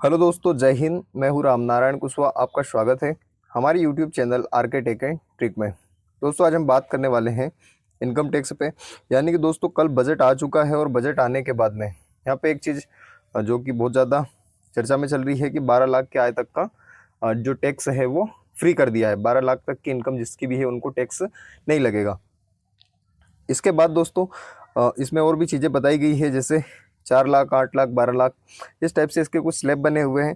Hello दोस्तों, जय हिंद। मैं हूँ राम नारायण कुशवाहा। आपका स्वागत है हमारे YouTube channel R K tech and trick में। दोस्तों, आज हम बात करने वाले हैं इनकम टैक्स पे। यानी कि दोस्तों, कल बजट आ चुका है और बजट आने के बाद में यहाँ पे एक चीज़ जो कि बहुत ज़्यादा चर्चा में चल रही है कि 12 लाख के आय तक का जो टैक्स है वो फ्री कर दिया है। 12 लाख तक की इनकम जिसकी भी है उनको टैक्स नहीं लगेगा। इसके बाद दोस्तों इसमें और भी चीज़ें बताई गई है, जैसे 4 लाख, 8 लाख, 12 लाख, इस टाइप से इसके कुछ स्लैब बने हुए हैं।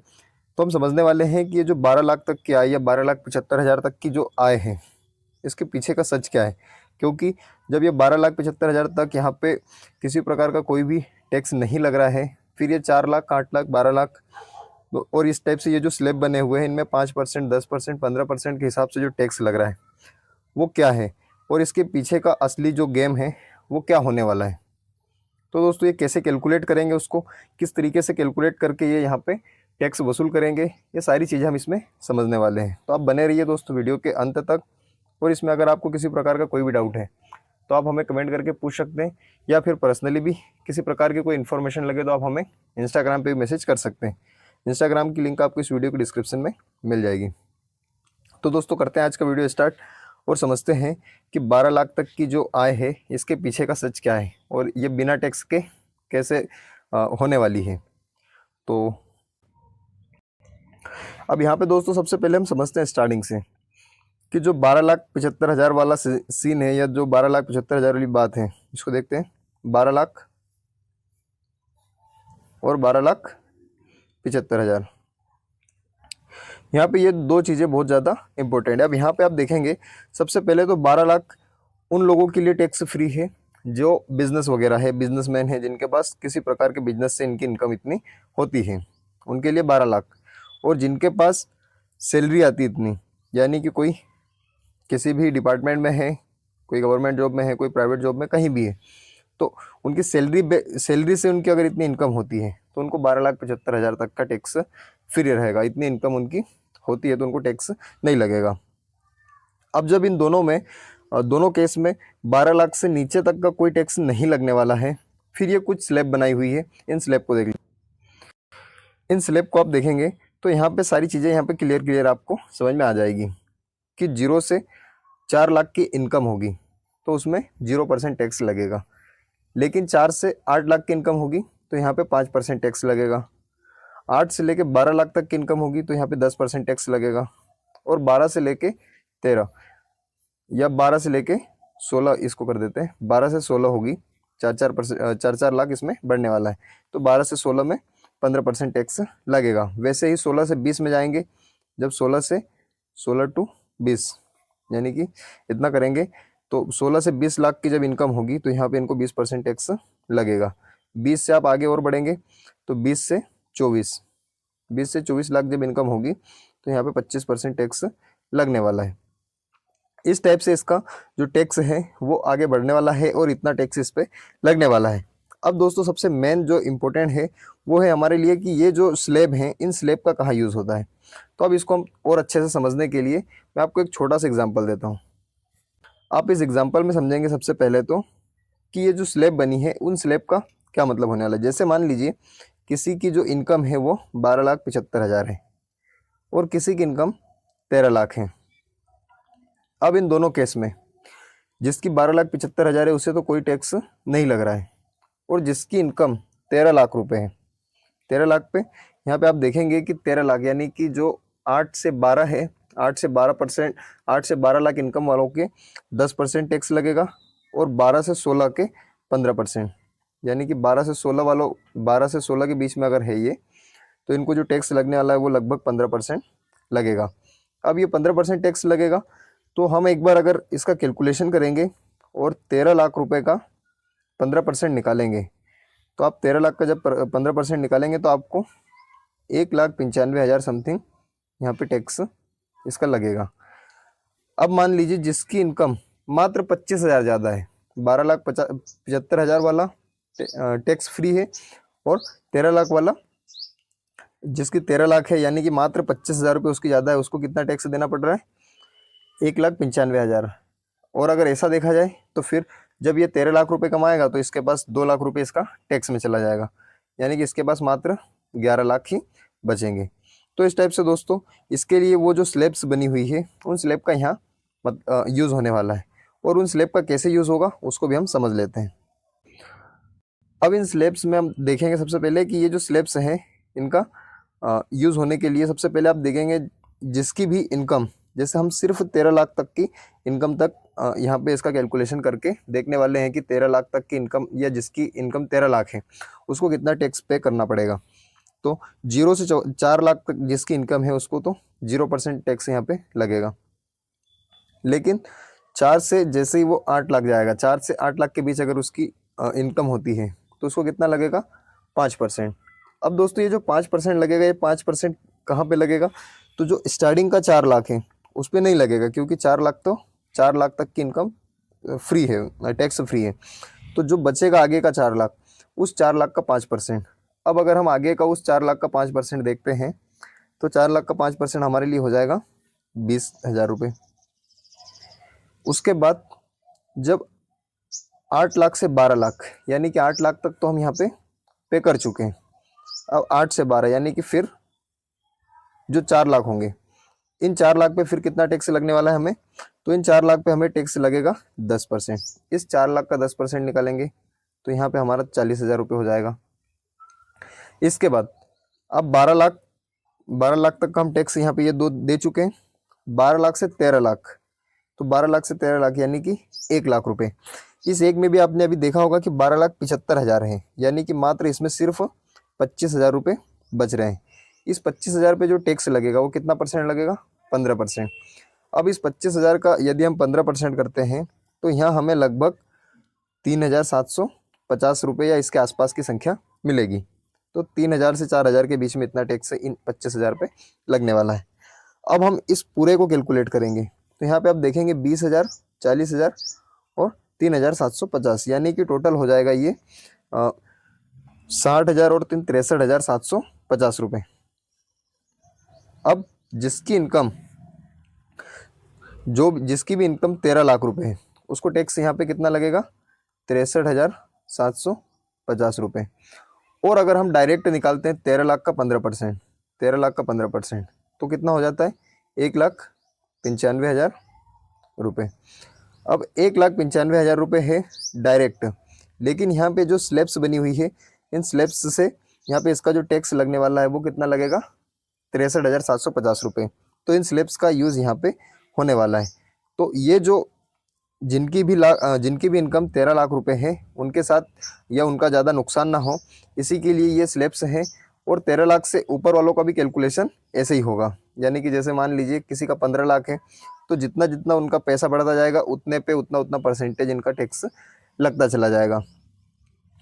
तो हम समझने वाले हैं कि ये जो 12 लाख तक की आय या 12,75,000 तक की जो आय है, इसके पीछे का सच क्या है। क्योंकि जब ये 12,75,000 तक यहाँ पे किसी प्रकार का कोई भी टैक्स नहीं लग रहा है, फिर ये 4 लाख, 8 लाख, 12 लाख और इस टाइप से ये जो स्लैब बने हुए हैं, इनमें 5%, 10%, 15% के हिसाब से जो टैक्स लग रहा है वो क्या है, और इसके पीछे का असली जो गेम है वो क्या होने वाला है। तो दोस्तों, ये कैसे कैलकुलेट करेंगे, उसको किस तरीके से कैलकुलेट करके ये यहाँ पे टैक्स वसूल करेंगे, ये सारी चीज़ें हम इसमें समझने वाले हैं। तो आप बने रहिए दोस्तों वीडियो के अंत तक। और इसमें अगर आपको किसी प्रकार का कोई भी डाउट है तो आप हमें कमेंट करके पूछ सकते हैं, या फिर पर्सनली भी किसी प्रकार की कोई इन्फॉर्मेशन लगे तो आप हमें इंस्टाग्राम पर भी मैसेज कर सकते हैं। इंस्टाग्राम की लिंक आपको इस वीडियो के डिस्क्रिप्शन में मिल जाएगी। तो दोस्तों, करते हैं आज का वीडियो स्टार्ट और समझते हैं कि 12 लाख तक की जो आय है इसके पीछे का सच क्या है और ये बिना टैक्स के कैसे होने वाली है। तो अब यहाँ पे दोस्तों सबसे पहले हम समझते हैं स्टार्टिंग से कि जो 12,75,000 वाला सीन है, या जो 12,75,000 वाली बात है, इसको देखते हैं। 12 लाख और 12,75,000, यहाँ पे ये दो चीज़ें बहुत ज़्यादा इंपॉर्टेंट है। अब यहाँ पे आप देखेंगे, सबसे पहले तो 12 लाख उन लोगों के लिए टैक्स फ्री है जो बिजनेस वगैरह है, बिजनेसमैन है, जिनके पास किसी प्रकार के बिजनेस से इनकी इनकम इतनी होती है, उनके लिए 12 लाख। और जिनके पास सैलरी आती इतनी, यानी कि कोई किसी भी डिपार्टमेंट में है, कोई गवर्नमेंट जॉब में है, कोई प्राइवेट जॉब में, कहीं भी है, तो उनकी सैलरी से उनकी अगर इतनी इनकम होती है तो उनको 12,75,000 तक का टैक्स फ्री रहेगा। इतनी इनकम उनकी होती है तो उनको टैक्स नहीं लगेगा। अब जब इन दोनों में दोनों केस में 12 लाख से नीचे तक का कोई टैक्स नहीं लगने वाला है, फिर ये कुछ स्लैब बनाई हुई है। इन स्लैब को देख लीजिए। इन स्लैब को आप देखेंगे तो यहाँ पे सारी चीज़ें यहाँ पे क्लियर आपको समझ में आ जाएगी कि 0 से 4 लाख की इनकम होगी तो उसमें 0% टैक्स लगेगा। लेकिन 4 से 8 लाख की इनकम होगी तो यहाँ पे 5% टैक्स लगेगा। 8 से लेके 12 लाख तक की इनकम होगी तो यहाँ पे 10% टैक्स लगेगा। और 12 से लेके 13 या 12 से लेके 16, इसको कर देते हैं, 12 से 16 होगी, 4 लाख इसमें बढ़ने वाला है, तो 12 से 16 में 15% टैक्स लगेगा। वैसे ही 16 से 20 में जाएंगे, जब 16 से 16 टू 20 यानी कि इतना करेंगे तो 16 से 20 लाख की जब इनकम होगी तो यहाँ पे इनको 20% टैक्स लगेगा। 20 से आप आगे और बढ़ेंगे तो 20 से 24 लाख जब इनकम होगी तो यहाँ पे 25% टैक्स लगने वाला है। इस टाइप से इसका जो टैक्स है वो आगे बढ़ने वाला है और इतना टैक्स इस पे लगने वाला है। अब दोस्तों, सबसे मेन जो इम्पोर्टेंट है वो है हमारे लिए कि ये जो स्लैब हैं, इन स्लैब का कहाँ यूज़ होता है। तो अब इसको हम और अच्छे से समझने के लिए मैं आपको एक छोटा सा एग्जाम्पल देता हूँ। आप इस एग्जाम्पल में समझेंगे सबसे पहले तो कि ये जो स्लैब बनी है उन स्लैब का क्या मतलब होने वाला है। जैसे मान लीजिए किसी की जो इनकम है वो 12,75,000 है और किसी की इनकम 13 लाख है। अब इन दोनों केस में जिसकी 12,75,000 है उसे तो कोई टैक्स नहीं लग रहा है, और जिसकी इनकम 13 लाख रुपए है, 13 लाख पे यहाँ पे आप देखेंगे कि 13 लाख यानी कि जो 8 से 12 है, 8 से 12 लाख इनकम वालों के 10% टैक्स लगेगा, और 12 से 16 के 15%, यानी कि 12 से 16 के बीच में अगर है ये, तो इनको जो टैक्स लगने वाला है वो लगभग 15% लगेगा। अब ये 15% टैक्स लगेगा तो हम एक बार अगर इसका कैलकुलेशन करेंगे और 13 लाख रुपए का 15% निकालेंगे, तो आप 13 लाख का जब 15% निकालेंगे तो आपको 1,95,000 समथिंग यहाँ पे टैक्स इसका लगेगा। अब मान लीजिए जिसकी इनकम मात्र 25,000 ज़्यादा है, 12,75,000 वाला टैक्स फ्री है, और 13 लाख वाला जिसकी 13 लाख है यानी कि मात्र 25,000 रुपये उसकी ज़्यादा है, उसको कितना टैक्स देना पड़ रहा है? 1,95,000। और अगर ऐसा देखा जाए तो फिर जब ये 13 लाख रुपए कमाएगा तो इसके पास 2 लाख रुपए इसका टैक्स में चला जाएगा, यानी कि इसके पास मात्र 11 लाख ही बचेंगे। तो इस टाइप से दोस्तों इसके लिए वो जो स्लैब्स बनी हुई है उन स्लैब का यहाँ यूज़ होने वाला है, और उन स्लैब का कैसे यूज़ होगा उसको भी हम समझ लेते हैं। अब इन स्लैब्स में हम देखेंगे सबसे पहले कि ये जो स्लैब्स हैं इनका यूज़ होने के लिए सबसे पहले आप देखेंगे जिसकी भी इनकम, जैसे हम सिर्फ 13 लाख तक की इनकम तक यहाँ पे इसका कैलकुलेशन करके देखने वाले हैं कि 13 लाख तक की इनकम या जिसकी इनकम 13 लाख है उसको कितना टैक्स पे करना पड़ेगा। तो 0 से 4 लाख तक जिसकी इनकम है उसको तो 0% टैक्स यहाँ पे लगेगा। लेकिन 4 से जैसे ही वो 8 लाख जाएगा, 4 से 8 लाख के बीच अगर उसकी इनकम होती है तो उसको कितना लगेगा, 5%। अब दोस्तों ये जो 5% लगेगा, ये 5% कहाँ पे लगेगा, तो जो स्टार्टिंग का 4 लाख है उस पर नहीं लगेगा, क्योंकि 4 लाख तक की इनकम फ्री है, टैक्स फ्री है। तो जो बचेगा आगे का 4 लाख, उस 4 लाख का 5%। अब अगर हम आगे का उस 4 लाख का 5% देखते हैं तो 4 लाख का 5% हमारे लिए हो जाएगा 20,000 रुपये। उसके बाद जब 8 लाख से 12 लाख, यानी कि 8 लाख तक तो हम यहाँ पे कर चुके हैं। अब 8 से 12 यानी कि फिर जो 4 लाख होंगे, इन 4 लाख पे फिर कितना टैक्स लगने वाला है हमें, तो इन 4 लाख पे हमें टैक्स लगेगा 10%। इस 4 लाख का 10% निकालेंगे तो यहाँ पे हमारा 40,000 रुपये हो जाएगा। इसके बाद अब 12 लाख तक का हम टैक्स यहाँ पे ये दो दे चुके हैं। 12 लाख से 13 लाख, तो 12 लाख से 13 लाख यानी कि 1 लाख रुपए। इस एक में भी आपने अभी देखा होगा कि 12,75,000 है, यानी कि मात्र इसमें सिर्फ 25,000 रुपये बच रहे हैं। इस 25,000 पे जो टैक्स लगेगा वो कितना परसेंट लगेगा, 15%। अब इस 25,000 का यदि हम 15% करते हैं तो यहाँ हमें लगभग 3,750 रुपये या इसके आसपास की संख्या मिलेगी। तो 3,000 से 4,000 के बीच में इतना टैक्स इन 25,000 पे लगने वाला है। अब हम इस पूरे को कैलकुलेट करेंगे तो यहाँ पे आप देखेंगे 20,000, 40,000 और 3,750, यानी कि टोटल हो जाएगा ये 60,000 और 63,750 रुपये। अब जिसकी भी इनकम 13 लाख रुपए है उसको टैक्स यहाँ पे कितना लगेगा, 63,750 रुपये। और अगर हम डायरेक्ट निकालते हैं 13 लाख का 15%, 13 लाख का 15% तो कितना हो जाता है, 1,95,000 रुपये। अब 1,95,000 रुपये है डायरेक्ट, लेकिन यहाँ पे जो स्लैब्स बनी हुई है इन स्लैब्स से यहाँ पे इसका जो टैक्स लगने वाला है वो कितना लगेगा, 63,750 रुपये। तो इन स्लैब्स का यूज़ यहाँ पे होने वाला है। तो ये जो जिनकी भी इनकम 13 लाख रुपए है उनके साथ या उनका ज़्यादा नुकसान ना हो, इसी के लिए ये स्लैब्स हैं। और 13 लाख से ऊपर वालों का भी कैलकुलेशन ऐसे ही होगा, यानी कि जैसे मान लीजिए किसी का 15 लाख है तो जितना जितना उनका पैसा बढ़ता जाएगा उतने पे उतना परसेंटेज इनका टैक्स लगता चला जाएगा।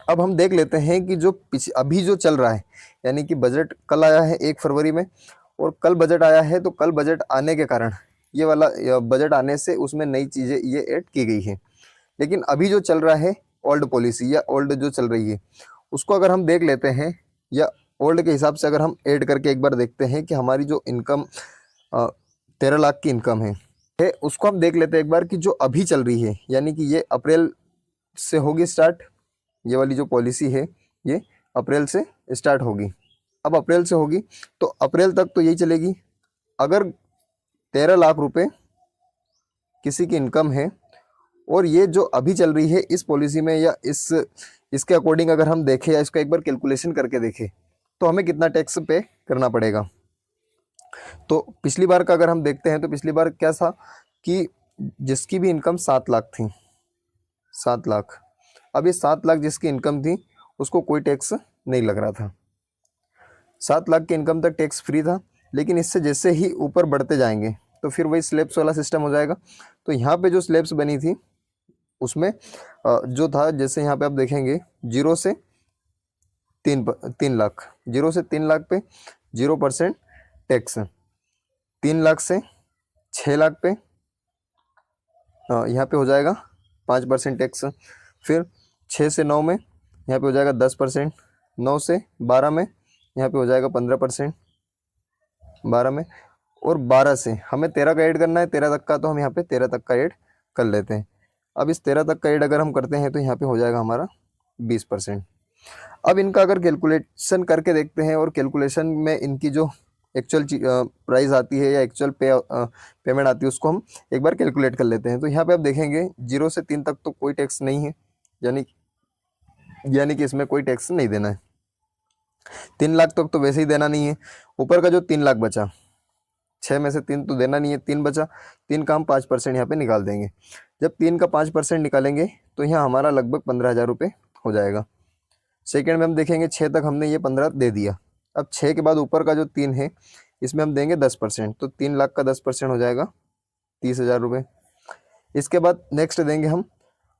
अब हम देख लेते हैं कि जो अभी जो चल रहा है, यानी कि बजट कल आया है 1 फरवरी में, और कल बजट आया है, तो कल बजट आने के कारण ये वाला बजट आने से उसमें नई चीज़ें ये ऐड की गई है। लेकिन अभी जो चल रहा है ओल्ड पॉलिसी या ओल्ड जो चल रही है उसको अगर हम देख लेते हैं, या ओल्ड के हिसाब से अगर हम ऐड करके एक बार देखते हैं कि हमारी जो इनकम 13 लाख की इनकम है उसको हम देख लेते हैं एक बार कि जो अभी चल रही है, यानी कि ये अप्रैल से होगी स्टार्ट, ये वाली जो पॉलिसी है ये अप्रैल से स्टार्ट होगी। अब अप्रैल से होगी तो अप्रैल तक तो यही चलेगी। अगर 13 लाख रुपए किसी की इनकम है और ये जो अभी चल रही है इस पॉलिसी में या इसके अकॉर्डिंग अगर हम देखें या इसका एक बार कैलकुलेशन करके देखें तो हमें कितना टैक्स पे करना पड़ेगा। तो पिछली बार का अगर हम देखते हैं तो पिछली बार क्या था कि जिसकी भी इनकम 7 लाख थी, 7 लाख, अब ये 7 लाख जिसकी इनकम थी उसको कोई टैक्स नहीं लग रहा था। 7 लाख की इनकम तक टैक्स फ्री था, लेकिन इससे जैसे ही ऊपर बढ़ते जाएंगे तो फिर वही स्लैब्स वाला सिस्टम हो जाएगा। तो यहाँ पे जो स्लैब्स बनी थी उसमें जो था, जैसे यहाँ पे आप देखेंगे 0 से 3 लाख, 0 से 3 लाख पे 0% टैक्स, 3 लाख से 6 लाख पे यहाँ पे हो जाएगा 5% टैक्स, फिर 6 से 9 में यहाँ पे हो जाएगा 10%, 9 से 12 में यहाँ पे हो जाएगा 15%, 12 में, और 12 से हमें 13 का ऐड करना है, 13 तक का, तो हम यहाँ पे 13 तक का ऐड कर लेते हैं। अब इस 13 तक का ऐड अगर हम करते हैं तो यहाँ पे हो जाएगा हमारा 20%। अब इनका अगर कैलकुलेशन करके देखते हैं और कैलकुलेशन में इनकी जो एक्चुअल प्राइस आती है या एक्चुअल पेमेंट आती है उसको हम एक बार कैलकुलेट कर लेते हैं। तो यहाँ पे आप देखेंगे 0 से 3 तक तो कोई टैक्स नहीं है, यानी कि इसमें कोई टैक्स नहीं देना है। 3 लाख तक तो वैसे ही देना नहीं है। ऊपर का जो 3 लाख बचा, 6 में से 3 तो देना नहीं है, 3 बचा, 3 का हम 5% यहाँ पे निकाल देंगे। जब 3 का 5% निकालेंगे तो यहाँ हमारा लगभग 15,000 रुपये हो जाएगा। सेकेंड में हम देखेंगे 6 तक हमने ये 15 दे दिया। अब 6 के बाद ऊपर का जो 3 है इसमें हम देंगे 10%, तो 3 लाख का 10% हो जाएगा 30,000 रुपये। इसके बाद नेक्स्ट देंगे हम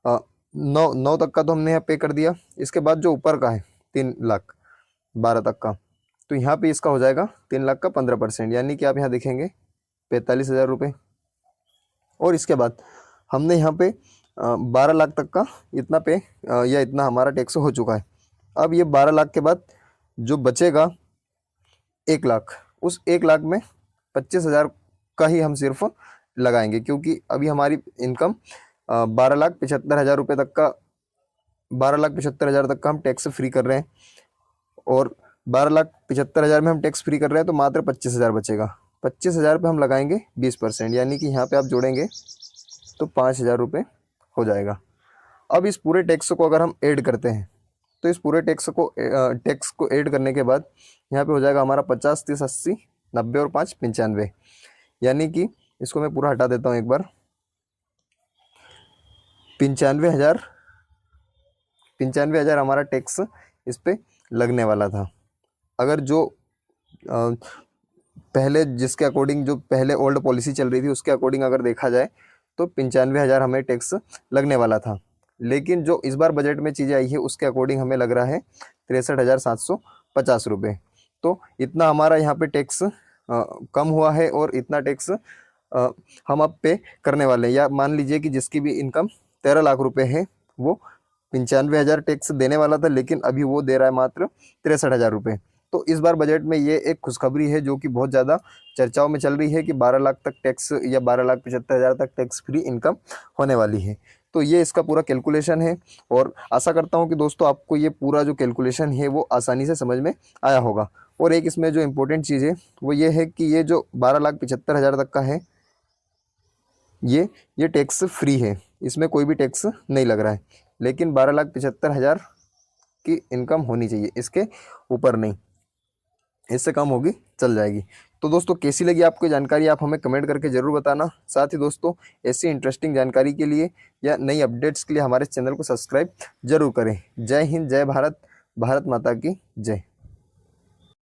9 तक का तो हमने यहाँ पे कर दिया। इसके बाद जो ऊपर का है 3 लाख 12 तक का, तो यहाँ पे इसका हो जाएगा 3 लाख का 15%, यानी कि आप यहाँ देखेंगे 45,000 रुपये। और इसके बाद हमने यहाँ पे 12 लाख तक का इतना पे या इतना हमारा टैक्स हो चुका है। अब ये 12 लाख के बाद जो बचेगा 1 लाख, उस 1 लाख में 25,000 का ही हम सिर्फ लगाएंगे, क्योंकि अभी हमारी इनकम 12,75,000 रुपये तक का, 12,75,000 तक का हम टैक्स फ्री कर रहे हैं। और 12,75,000 में हम टैक्स फ्री कर रहे हैं तो मात्र 25,000 बचेगा। 25,000 पे हम लगाएंगे 20%, यानी कि यहाँ पे आप जोड़ेंगे तो 5,000 रुपये हो जाएगा। अब इस पूरे टैक्स को अगर हम ऐड करते हैं तो इस पूरे टैक्स को ऐड करने के बाद यहाँ पे हो जाएगा हमारा 50, 30, 80, 90 और 5 95, यानी कि इसको मैं पूरा हटा देता हूँ एक बार। 95,000 हमारा टैक्स इस पे लगने वाला था। अगर जो पहले जिसके अकॉर्डिंग, जो पहले ओल्ड पॉलिसी चल रही थी उसके अकॉर्डिंग अगर देखा जाए तो 95,000 हमें टैक्स लगने वाला था। लेकिन जो इस बार बजट में चीज़ें आई है उसके अकॉर्डिंग हमें लग रहा है 63,750 रुपये। तो इतना हमारा यहाँ पे टैक्स कम हुआ है और इतना टैक्स हम अब पे करने वाले हैं। या मान लीजिए कि जिसकी भी इनकम 13 लाख रुपए है वो 95,000 टैक्स देने वाला था, लेकिन अभी वो दे रहा है मात्र 63,000 रुपये। तो इस बार बजट में ये एक खुशखबरी है जो कि बहुत ज़्यादा चर्चाओं में चल रही है कि 12 लाख तक टैक्स या 12,75,000 तक टैक्स फ्री इनकम होने वाली है। तो ये इसका पूरा कैलकुलेशन है और आशा करता हूँ कि दोस्तों आपको ये पूरा जो कैलकुलेशन है वो आसानी से समझ में आया होगा। और एक इसमें जो इम्पोर्टेंट चीज़ है वो ये है कि ये जो 12,75,000 तक का है ये टैक्स फ्री है, इसमें कोई भी टैक्स नहीं लग रहा है। लेकिन 12,75,000 की इनकम होनी चाहिए, इसके ऊपर नहीं, इससे कम होगी चल जाएगी। तो दोस्तों कैसी लगी आपको जानकारी आप हमें कमेंट करके ज़रूर बताना। साथ ही दोस्तों ऐसी इंटरेस्टिंग जानकारी के लिए या नई अपडेट्स के लिए हमारे चैनल को सब्सक्राइब जरूर करें। जय हिंद, जय भारत, भारत माता की जय।